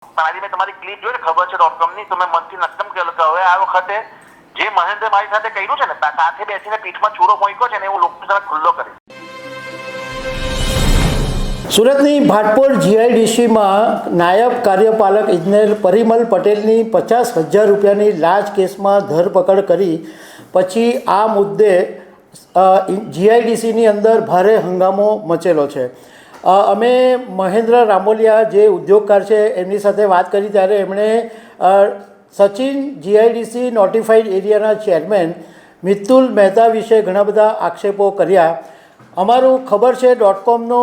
પણ આજે મેં તમારી ક્લિપ જોઈ ને ખબર છે .com ની, તો મેં મનથી નક્કમ કરેલું કે હવે આ વખતે જે મહેન્દ્ર મારી સાથે કર્યું છે ને, સાથે બેસીને પીઠમાં ચૂરો મૂક્યો છે ને, એવું લોકો સાથે ખુલ્લો કરીશ. સુરતની ભાટપોર જીઆઈડીસીમાં નાયબ કાર્યપાલક ઇજનેર પરિમલ પટેલની 50,000 રૂપિયાની લાંચ કેસમાં ધરપકડ કરી પછી આ મુદ્દે જીઆઈડીસીની અંદર ભારે હંગામો મચેલો છે. અમે મહેન્દ્ર રામોલિયા જે ઉદ્યોગકાર છે એમની સાથે વાત કરી ત્યારે એમણે સચિન જીઆઈડીસી નોટિફાઈડ એરિયાના ચેરમેન મિતુલ મહેતા વિશે ઘણા બધા આક્ષેપો કર્યા. અમારું ખબર છે .comનો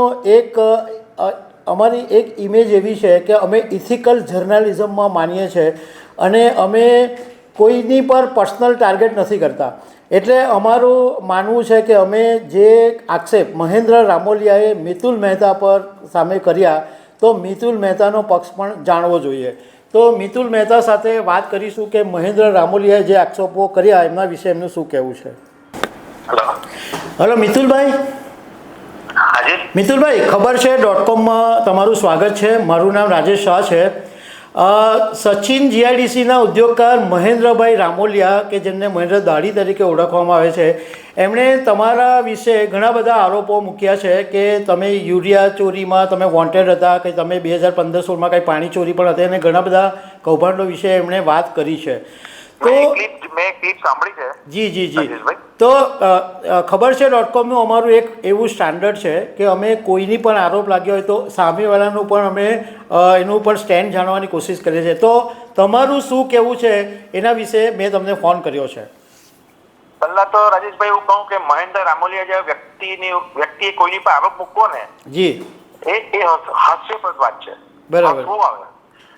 અમારી એક ઇમેજ એવી છે કે અમે ઇથિકલ જર્નાલિઝમમાં માનીએ છીએ અને અમે કોઈની પર પર્સનલ ટાર્ગેટ નથી કરતા. એટલે અમારું માનવું છે કે અમે જે આક્ષેપ મહેન્દ્ર રામોલિયાએ મિતુલ મહેતા પર સામે કર્યા, તો મિતુલ મહેતાનો પક્ષ પણ જાણવો જોઈએ. તો મિતુલ મહેતા સાથે વાત કરીશું કે મહેન્દ્ર રામોલિયાએ જે આક્ષેપો કર્યા એમના વિશે એમનું શું કહેવું છે. હલો મિતુલભાઈ. મિતુલભાઈ, ખબર છે .comમાં તમારું સ્વાગત છે. મારું નામ રાજેશ શાહ છે. સચિન જીઆઈડીસીના ઉદ્યોગકાર મહેન્દ્રભાઈ રામોલિયા, કે જેમને મહેન્દ્ર દાઢી તરીકે ઓળખવામાં આવે છે, એમણે તમારા વિશે ઘણા બધા આરોપો મૂક્યા છે કે તમે યુરિયા ચોરીમાં તમે વોન્ટેડ હતા, કે તમે 2015-16માં કંઈ પાણી ચોરી પણ હતી, અને ઘણા બધા કૌભાંડો વિશે એમણે વાત કરી છે. તો મેં ક્લિપ સાંભળી છે. જી જી જી. તો ખબર છે .comનું અમારું એક એવું સ્ટાન્ડર્ડ છે કે અમે કોઈની પણ આરોપ લાગ્યો હોય તો સામેવાળાનું પણ અમે એનું પણ સ્ટેન્ડ જાણવાની કોશિશ કરીએ છીએ. તો તમારું શું કહેવું છે એના વિશે મેં તમને ફોન કર્યો છે. પહેલા તો રાજેશભાઈ એવું કહું કે મહેન્દ્ર રામોલિયા જે વ્યક્તિએ કોઈની પર આરોપ મૂકવો ને, જી, એ હાસ્યાસ્પદ વાત છે. બરાબર.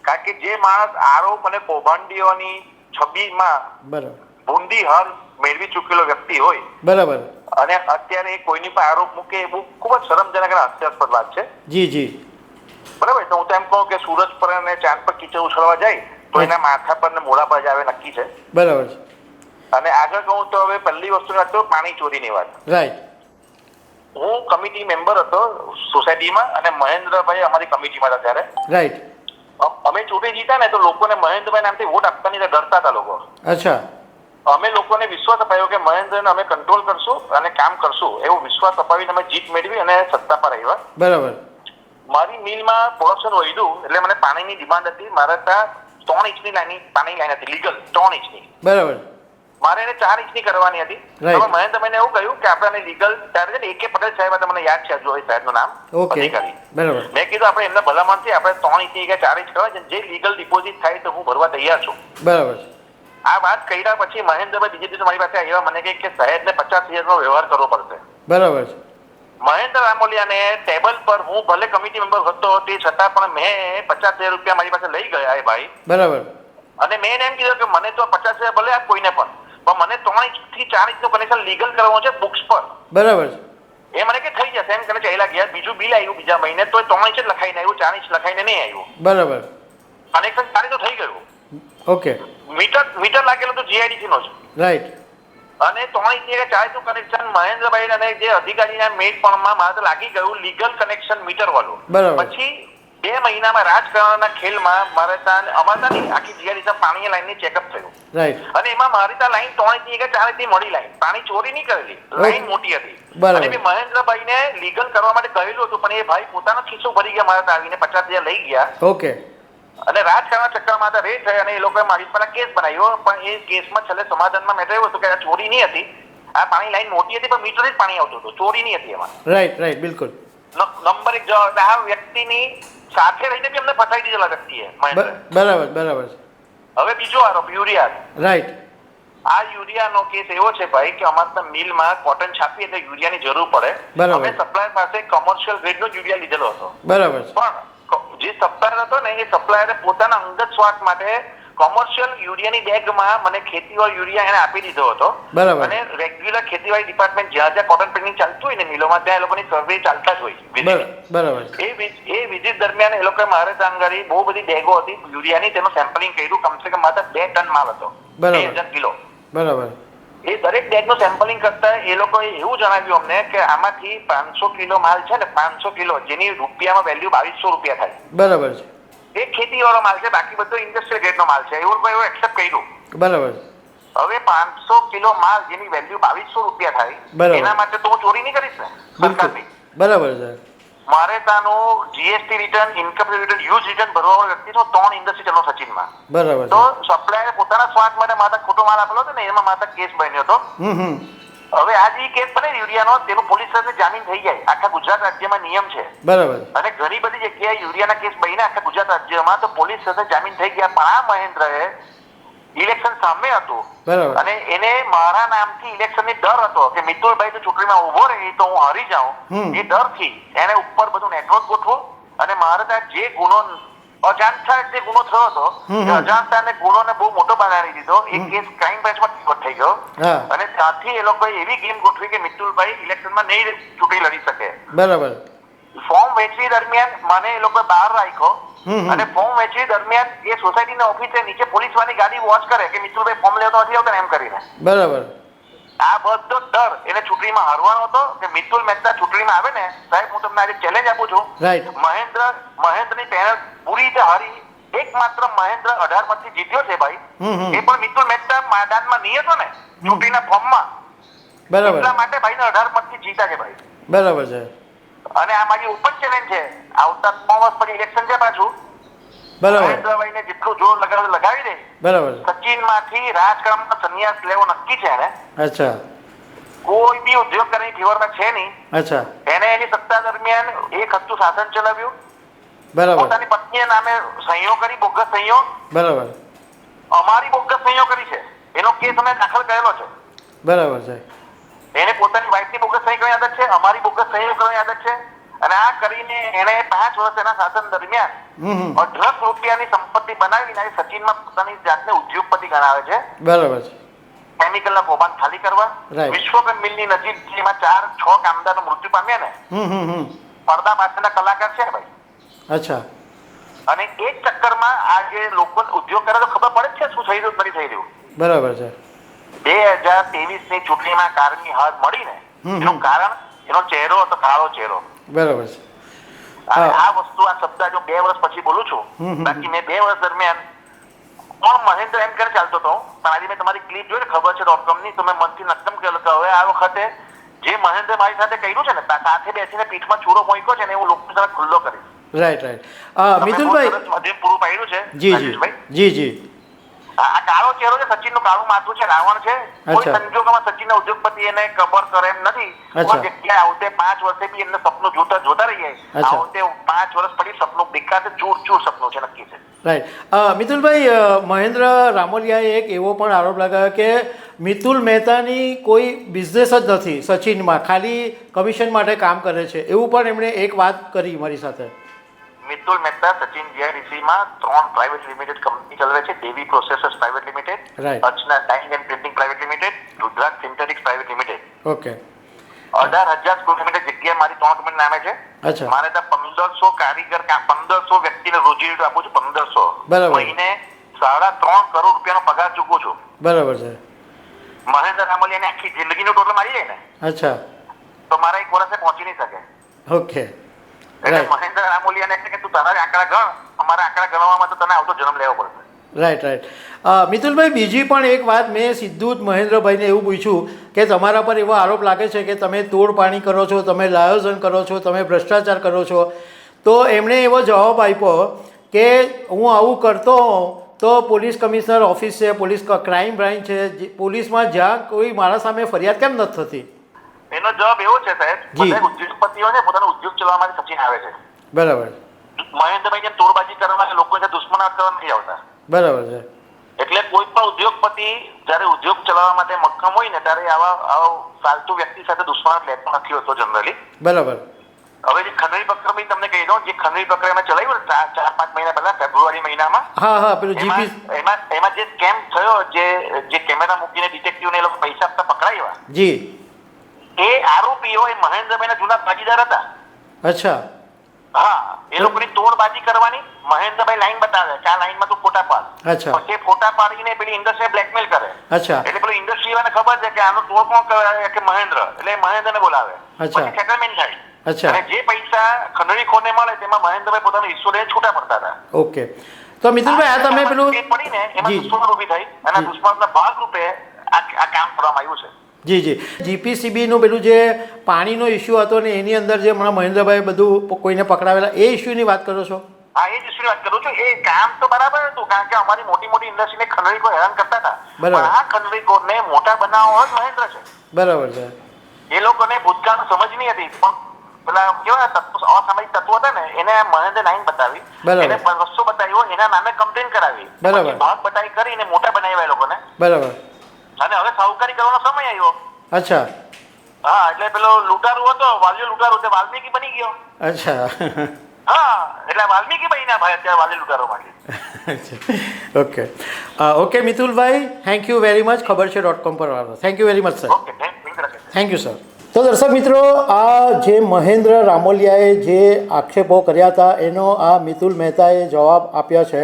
કારણ કે જે માણસ આરોપ અને કૌભાંડીઓની છબીમાં ભૂંડી હાર મેળવી ચૂકેલો વ્યક્તિ હોય, બરાબર, અને અત્યારે કોઈની પર આરોપ મૂકે એ ખૂબ જ શરમજનક અને હાસ્યાસ્પદ વાત છે. જી જી, બરાબર. તો હું તો એમ કહું કે સૂરજ પર અને ચાંદ પર કીચડ ઉછળવા જાય તો એના માથા પર ને મોઢા પર જ આવે, નક્કી છે. બરાબર. અને આગળ કહું તો હવે પહેલી વસ્તુ હતો પાણી ચોરીની વાત. રાઈટ. હું કમિટી મેમ્બર હતો સોસાયટીમાં અને મહેન્દ્રભાઈ અમારી કમિટીમાં હતા ત્યારે. રાઈટ. અમે ચૂંટણી જીતા ને તો લોકોને મહેન્દ્રભાઈ નામથી વોટ આપવાની ડરતા હતા લોકો. અચ્છા. અમે લોકોને વિશ્વાસ અપાયો કે મહેન્દ્રને અમે કંટ્રોલ કરશું અને કામ કરશું, એવો વિશ્વાસ અપાવીને અમે જીત મેળવી અને સત્તા પર આવ્યા. બરાબર. મારી મિલમાં પ્રોડક્શન વધ્યું એટલે મને પાણીની ડિમાન્ડ હતી. મારે ત્યાં 3 ઇંચની પાણી લાઈન હતી, લીગલ 3 ઇંચની. બરાબર. મારે એને 4 ઇંચની કરવાની હતી. હવે મહેન્દ્રભાઈને એવું કહ્યું કે આપણે લીગલ ત્યારે છે ને AK પટેલ સાહેબ, તમને યાદ છે જો એ સાહેબનું નામ, અધિકારી. બરાબર. મેં કીધું આપણે એમને ભલામણથી આપણે 3 ઇંચની કે 4 ઇંચ કરવા, જે લીગલ ડિપોઝિટ થાય તો હું ભરવા તૈયાર છું. બરાબર. આ વાત કર્યા પછી મહેન્દ્રભાઈ બીજે દિવસે મારી પાસે આવ્યા, મને કહે કે સાહેબને 50,000નો વ્યવહાર કરવો પડશે. બરાબર. મહેન્દ્ર રામોલિયાને ટેબલ પર, હું ભલે કમિટી મેમ્બર હતો તે છતાં પણ મેં 50,000 રૂપિયા મારી પાસે લઈ ગયા એ ભાઈ. બરાબર. અને મેં એને એમ કીધું કે મને તો 50,000 ભલે આપ કોઈને પણ મને 3 ઇંચથી 4 ઇંચનું કનેક્શન લીગલ કરવાનું છે બુક્સ પર. બરાબર. એ મને કે થઈ જશે એમ કરીને ચાલ્યા ગયા. બીજું બિલ આવ્યું બીજા મહિને તો 3 ઇંચ જ લખાઈને આવ્યું, 4 ઇંચ લખાઈને નહીં આવ્યું. બરાબર. કનેક્શન સારી તો થઈ ગયું. ઓકે. મીટર લાગેલો તો જીઆઈડીસી નો છે. રાઈટ. અને 3 ઇંચ કે 4 ઇંચનું કનેક્શન મહેન્દ્રભાઈ અને જે અધિકારીના મેળપણમાં મારે લાગી ગયું, લીગલ કનેક્શન મીટર વાળું. બરાબર. પછી 2 મહિનામાં રાજકારણના ખેલમાં મારે ત્યાં અમારા ત્યાં આખી જીઆઈડીસી પાણી લાઈનની ચેકઅપ થયું. રાઈટ. અને એમાં મારી ત્યાં લાઈન 3 ઇંચની કે 4 ઇંચની મળી લાઈન, પાણી ચોરી નહીં કરેલી, લાઈન મોટી હતી. અને મેં મહેન્દ્રભાઈને લીગલ કરવા માટે કહેલું હતું, પણ એ ભાઈ પોતાનો ખિસ્સો ભરી ગયા, મારા ત્યાં આવીને 50,000 લઈ ગયા. ઓકે. અને રાજકારણના ચક્કરમાં રેડ થઈ અને એ લોકોએ મારી પર કેસ બનાવ્યો, પણ એ કેસમાં છેલ્લે સમાધાનમાં મેં કહ્યું હતું કે આ ચોરી નહીં હતી, આ પાણી લાઈન મોટી હતી પણ મીટર જ પાણી આવતું હતું, ચોરી નહીં હતી એમાં. રાઈટ રાઈટ, બિલકુલ. નંબર 1 જવાબ આ વ્યક્તિની સાથે રહીને બી અમને ફસાઈ દીધેલા વ્યક્તિએ. બરાબર બરાબર. હવે બીજો આરોપ યુરિયા. રાઈટ. આ યુરિયાનો કેસ એવો છે ભાઈ કે અમારા મિલમાં કોટન છાપી એટલે યુરિયાની જરૂર પડે. અમે સપ્લાયર પાસે કોમર્શિયલ ગ્રેડનો યુરિયા લીધેલો હતો. બરાબર. પણ જે સપ્લાયર હતો ને એ સપ્લાયરે પોતાના અંગત સ્વાર્થ માટે કોમર્શિયલ યુરિયાની બેગમાં મને ખેતીવાડી યુરિયા એને આપી દીધો હતો. બરાબર. અને રેગ્યુલર ખેતીવાડી ડિપાર્ટમેન્ટ જ્યાં જ્યાં કોટન પ્રિન્ટિંગ ચાલતું હોય ને મિલોમાં, ત્યાં એ લોકોની સર્વે ચાલતા જ હોય. બરાબર. એ વિઝિટ દરમિયાન એ લોકોએ મારે ત્યાં આગળ બહુ બધી બેગો હતી યુરિયાની, તેનું સેમ્પલિંગ કર્યું. કમસે કમ માત્ર 2 ટન માલ હતો, 2000 કિલો. બરાબર. એ દરેક બેગનું સેમ્પલિંગ કરતા એ લોકોએ એવું જણાવ્યું અમને કે આમાંથી 500 કિલો માલ છે ને, 500 કિલો જેની રૂપિયામાં વેલ્યુ 2200 રૂપિયા થાય. બરાબર છે. એ ખેતીવાળો માલ છે, બાકી બધો ઇન્ડસ્ટ્રીયલ ગ્રેડનો માલ છે, એવું કોઈ એક્સેપ્ટ કર્યું. બરાબર. હવે 500 કિલો માલ જેની વેલ્યુ 2200 રૂપિયા થાય, એના માટે તો હું ચોરી નહીં કરીશ ને સરકારની. બરાબર છે. મારે તાનું જીએસટી રિટર્ન, ઇન્કમ રિટર્ન, યુઝ રિટર્ન ભરવા વ્યક્તિ છો 3 ઇન્ડસ્ટ્રી ચલો સચિનમાં. બરાબર. તો સપ્લાયર પોતાના સ્વાર્થ માટે માતા ખોટો માલ આપેલો હતો ને, એમાં માતા કેસ બન્યો હતો. હવે આ જે કેસ બને યુરિયાનો, તેનું પોલીસ સાથે જામીન થઈ જાય. આખા ગુજરાત રાજ્યમાં નિયમ છે. બરાબર. અને ઘણી બધી જગ્યાએ યુરિયાના કેસ બન્યા આખા ગુજરાત રાજ્યમાં, તો પોલીસ સાથે જામીન થઈ ગયા. પણ આ મહેન્દ્રએ ઇલેક્શન સામે હતું અને એને મારા નામથી ઇલેક્શનની ડર હતો કે મિતુલભાઈ તો ચૂંટણીમાં ઉભો રહી તો હું હારી જાઉં, એ ડરથી એને ઉપર બધું નેટવર્ક ગોઠવું અને મારે ત્યાં જે ગુનો અજાણતા જે ગુનો થયો હતો, અજાણતા ને ગુનોને બહુ મોટો બનાવી દીધો. એ કેસ ક્રાઇમ બ્રાન્ચમાં રિપોર્ટ થઈ ગયો અને ત્યાંથી એ લોકોએ એવી ગેમ ગોઠવી કે મિતુલભાઈ ઇલેક્શનમાં નહીં ચૂંટણી લડી શકે. બરાબર. ફોર્મ વેચવી દરમિયાન મને એ લોકોએ બહાર રાખ્યો અને ફોર્મ વેચવી દરમિયાન એ સોસાયટીના ઓફિસે નીચે પોલીસ વાળી ગાડી વોચ કરે કે મિતુલભાઈ ફોર્મ લેતો નથી આવતો એમ કરીને. બરાબર. આ બધો ડર એને ચૂંટણીમાં હારવાનો હતો કે મિતુલ મહેતા ચૂંટણીમાં આવે ને, સાહેબ હું તમને આજે ચેલેન્જ આપું છું, મહેન્દ્રની પેનલ પૂરી રીતે હારી. એકમાત્ર મહેન્દ્ર 18 મતથી જીત્યો છે ભાઈ, એ પણ મિતુલ મહેતા મેદાનમાં નહીં હતો ને ચૂંટણીના ફોર્મમાં. બરાબર. એટલા માટે ભાઈને 18 મતથી જીતા છે ભાઈ. બરાબર છે. અને આ મારી ઓપન ચેલેન્જ છે, આવતા 3 વર્ષ પછી ઇલેક્શન છે પાછું. બરાબર. મહેન્દ્રભાઈને જેટલું જોર લગાવી દે. બરાબર. સચિનમાંથી રાજકારણમાં સંન્યાસ લેવો નક્કી છે ને. અચ્છા. કોઈ બી ઉદ્યોગ કરવાની ફેવરમાં છે નહીં. અચ્છા. એને એની સત્તા દરમિયાન એક હતું શાસન ચલાવ્યું. બરાબર. પોતાની પત્નીના નામે સહીઓ કરી, બોગસ સહીઓ. બરાબર. અમારી બોગસ સહીઓ કરી છે, એનો કેસ અમે દાખલ કરેલો છે. બરાબર છે. એને પોતાની વાઇફની બોગસ સહી કરવાની આદત છે, અમારી બોગસ સહી કરવાની આદત છે. અને આ કરીને એને 5 વર્ષ એના શાસન દરમિયાન 18 રૂપિયાની સંપત્તિ બનાવીને સચિનમાં પોતાની જાતને ઉદ્યોગપતિ ગણાવે છે. બરાબર છે. કેમિકલના કૌભાંડ ખાલી કરવા, વિશ્વકર્મ મિલની નજીક જેમાં 4-6 કામદારો મૃત્યુ પામ્યા ને, પડદા પાછળના કલાકાર છે ને ભાઈ. અચ્છા. અને એ ચક્કરમાં આ જે લોકો ઉદ્યોગ કરે તો ખબર પડે છે શું થઈ રહ્યું નથી થઈ રહ્યું. બરાબર છે. 2023ની ચૂંટણીમાં કારની હાર મળીને એનું કારણ એનો ચહેરો હતો, કાળો ચહેરો. બરાબર છે. આ વસ્તુ આ શબ્દ જો 2 વર્ષ પછી બોલું છું, બાકી મેં 2 વર્ષ દરમિયાન કોણ મહેન્દ્ર એમ કરીને ચાલતો હતો, પણ આજે મેં તમારી ક્લિપ જોઈ ને ખબર છે .com ની, તો મેં મનથી નક્કમ કરેલું કે હવે આ વખતે જે મહેન્દ્ર મારી સાથે કર્યું છે ને, સાથે બેસીને પીઠમાં ચૂરો મૂક્યો છે ને, એવું લોકો સાથે ખુલ્લો કરીશ. Right right. મિતુલભાઈ પૂરું પાડ્યું છે. જી જી જી જી. આ કાળો ચહેરો છે, સચિનનું કાળું માથું છે, રાવણ છે. કોઈ સંજોગોમાં સચિનના ઉદ્યોગપતિ એને કબર કરે એમ નથી. જગ્યાએ આવતે 5 વર્ષે બી એમને સપનું જોતા રહીએ, આવતે 5 વર્ષ પછી સપનું દેખાશે, ચૂર સપનું છે, નક્કી છે. રાઈટ. મિતુલભાઈ, મહેન્દ્ર રામોલિયાએ એક એવો પણ આરોપ લગાવ્યો કે મિતુલ મહેતાની કોઈ બિઝનેસ જ નથી સચિનમાં, ખાલી કમિશન માટે કામ કરે છે, એવું પણ એમણે એક વાત કરી મારી સાથે. મિતુલ મહેતા સચિન જીઆઈડીસીમાં 3 પ્રાઇવેટ લિમિટેડ કંપની ચલાવે છે. Devi processors private limited, Archana dyeing and printing private limited, Rudraksh synthetics private limited. Okay. 18,000 square metre જગ્યાએ મારી 3 કંપની નામે છે. મારે ત્યાં 1500 કારીગર, 1500 વ્યક્તિને રોજી આપું છું. 1500 મહિને 3.5 કરોડ રૂપિયાનો પગાર ચૂકવું છું. બરાબર છે. મહેન્દ્ર રામોલિયાને આખી જિંદગીનો ટોટલ મારી જાય ને, અચ્છા, તો મારા 1 વર્ષે પહોંચી નહીં શકે. ઓકે. મહેન્દ્ર રામોલિયાને એટલે કે તું તારા આંકડા ગણ, અમારા આંકડા ગણવામાં તો તને આવતો જન્મ લેવો પડશે. Right right. મિતુલભાઈ, બીજી પણ એક વાત મેં સીધું જ મહેન્દ્રભાઈને એવું પૂછ્યું કે તમારા પર એવો આરોપ લાગે છે કે તમે તોડ પાણી કરો છો, તમે લાયોઝન કરો છો, તમે ભ્રષ્ટાચાર કરો છો. તો એમણે એવો જવાબ આપ્યો કે હું આવું કરતો હોઉં તો પોલીસ કમિશનર ઓફિસ છે, પોલીસ ક્રાઇમ બ્રાન્ચ છે, પોલીસમાં જ્યાં કોઈ મારા સામે ફરિયાદ કેમ નથી થતી? એનો જવાબ એવો છે સાહેબ, બધા ઉદ્યોગપતિઓ છે પોતાનો ઉદ્યોગ ચલાવવા માટે સચિન આવે છે. બરાબર. મહેન્દ્રભાઈ જેમ તોડબાજી કરવા લોકો દુશ્મનાટ કરવા નથી આવતા. બરાબર છે. એટલે કોઈ પણ ઉદ્યોગપતિ જયારે ઉદ્યોગ ચલાવવા માટે મક્કમ હોય ને, ત્યારે આવા ફાલતુ વ્યક્તિ સાથે દુશ્મનાટ લેતો નથી હોતો જનરલી. બરાબર. હવે જે ખંડણી પ્રક્રિયા તમને કહી દઉં, જે ખંડણી પ્રક્રિયા મેં ચલાવ્યું ને 4-5 મહિના પહેલા, ફેબ્રુઆરી મહિનામાં, એમાં જે સ્કેમ થયો, જે કેમેરા મૂકીને ડિટેક્ટિવ ને એ લોકો પૈસા આપતા પકડાયા, જી, એ આરોપીઓ એ મહેન્દ્રભાઈના જૂના ભાગીદાર હતા. અચ્છા. હા, એ લોકોની તોડબાજી કરવાની. મહેન્દ્રભાઈ લાઈન બતાવે કે આ લાઈનમાં તું ફોટા પાડ. અચ્છા. પછી ફોટા પાડીને પેલી ઇન્ડસ્ટ્રી બ્લેકમેલ કરે. અચ્છા. એટલે પેલી ઇન્ડસ્ટ્રી વાળાને ખબર છે કે આનો તોડ કોણ કરે કે મહેન્દ્ર, એટલે મહેન્દ્રને બોલાવે. પછી સેટલમેન્ટ થાય. અચ્છા. અને જે પૈસા ખંડણીખોરને મળે તેમાં મહેન્દ્રભાઈ પોતાનો હિસ્સો લઈને છૂટા પડતા હતા. ઓકે, તો મિતુલભાઈ આ તમે પેલું પડીને એમાં દુશ્મન ઊભી થઈ અને દુશ્મનના ભાગરૂપે આ કામ કરવામાં આવ્યું છે. જી જી, જીપીસીબીનું પેલું જે પાણીનો ઇસ્યુ હતો ને એની અંદર જે હમણાં મહેન્દ્રભાઈ બધું કોઈને પકડાવેલા એ ઇસ્યુની વાત કરો છો? હા, એ જ ઇસ્યુની વાત કરું છું. એ કામ તો બરાબર હતું કારણ કે અમારી મોટી મોટી ઇન્ડસ્ટ્રીને ખંડણીખોર હેરાન કરતા હતા. પણ આ ખંડણીખોરને મોટા બનાવવા જ મહેન્દ્ર છે. બરાબર છે. એ લોકોને ભૂતકાળ સમજ નહીં હતી, પણ પેલા કેવા અસામાજિક તત્વો હતા ને એને મહેન્દ્ર નાઈન બતાવી, એને રસ્તો બતાવ્યો, એના નામે કમ્પ્લેન કરાવી, ભાગ બતાવી કરીને મોટા બનાવ્યા એ લોકોને. બરાબર. અને હવે સાહુકારી કરવાનો સમય આવ્યો. અચ્છા. હા, એટલે પેલો લૂંટારૂ હતો, વાલીઓ લૂંટારૂ તે વાલ્મીકી બની ગયો. અચ્છા. હા, એટલે વાલ્મીકી બન્યા ભાઈ અત્યારે વાલી લૂંટારો માટે. Okay okay મિતુલભાઈ, thank you very much. ખબર છે .com પર વાળો. Thank you very much sir. Okay, thank you sir. તો દર્શક મિત્રો, આ જે મહેન્દ્ર રામોલિયાએ જે આક્ષેપો કર્યા હતા એનો આ મિતુલ મહેતાએ જવાબ આપ્યા છે.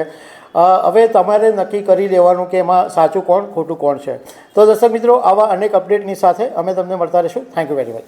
હવે તમારે નક્કી કરી લેવાનું કે એમાં સાચું કોણ ખોટું કોણ છે. તો દર્શક મિત્રો, આવા અનેક અપડેટની સાથે અમે તમને મળતા રહીશું. Thank you very much.